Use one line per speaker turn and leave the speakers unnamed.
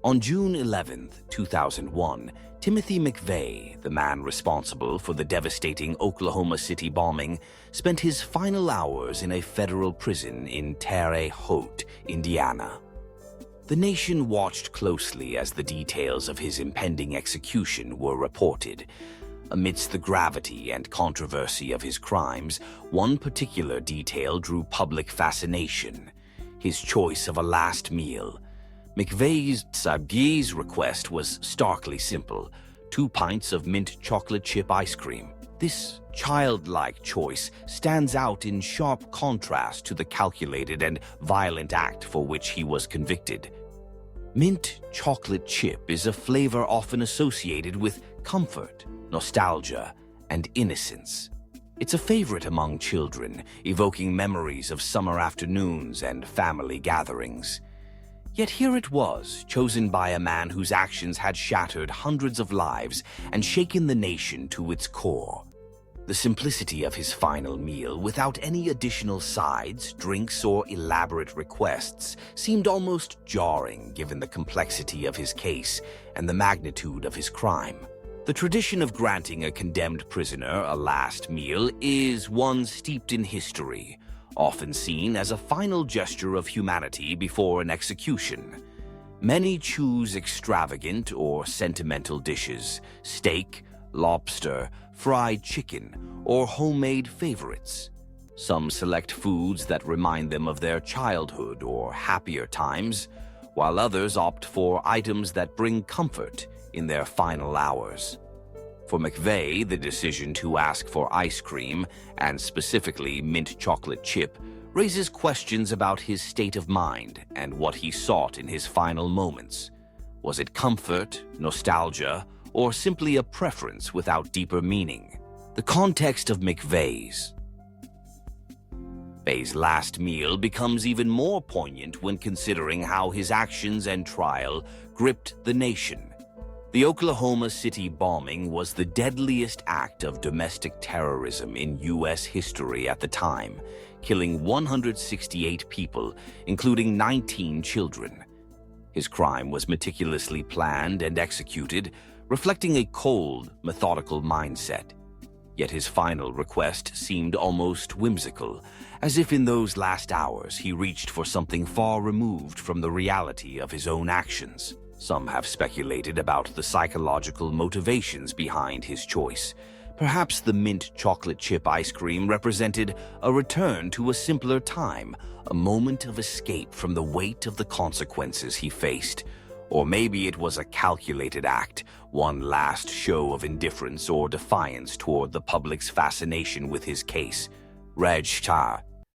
On June 11, 2001, Timothy McVeigh, the man responsible for the devastating Oklahoma City bombing, spent his final hours in a federal prison in Terre Haute, Indiana. The nation watched closely as the details of his impending execution were reported. Amidst the gravity and controversy of his crimes, one particular detail drew public fascination: his choice of a last meal. McVeigh's request was starkly simple: 2 pints of mint chocolate chip ice cream. This childlike choice stands out in sharp contrast to the calculated and violent act for which he was convicted. Mint chocolate chip is a flavor often associated with comfort, nostalgia, and innocence. It's a favorite among children, evoking memories of summer afternoons and family gatherings. Yet here it was, chosen by a man whose actions had shattered hundreds of lives and shaken the nation to its core. The simplicity of his final meal, without any additional sides, drinks, or elaborate requests, seemed almost jarring given the complexity of his case and the magnitude of his crime. The tradition of granting a condemned prisoner a last meal is one steeped in history, often seen as a final gesture of humanity before an execution. Many choose extravagant or sentimental dishes: steak, lobster, fried chicken, or homemade favorites. Some select foods that remind them of their childhood or happier times, while others opt for items that bring comfort in their final hours. For McVeigh, the decision to ask for ice cream, and specifically mint chocolate chip, raises questions about his state of mind and what he sought in his final moments. Was it comfort, nostalgia, or simply a preference without deeper meaning? The context of McVeigh's last meal becomes even more poignant when considering how his actions and trial gripped the nation. The Oklahoma City bombing was the deadliest act of domestic terrorism in U.S. history at the time, killing 168 people, including 19 children. His crime was meticulously planned and executed, reflecting a cold, methodical mindset. Yet his final request seemed almost whimsical, as if in those last hours he reached for something far removed from the reality of his own actions. Some have speculated about the psychological motivations behind his choice. Perhaps the mint chocolate chip ice cream represented a return to a simpler time, a moment of escape from the weight of the consequences he faced. Or maybe it was a calculated act, one last show of indifference or defiance toward the public's fascination with his case. Reg Tar.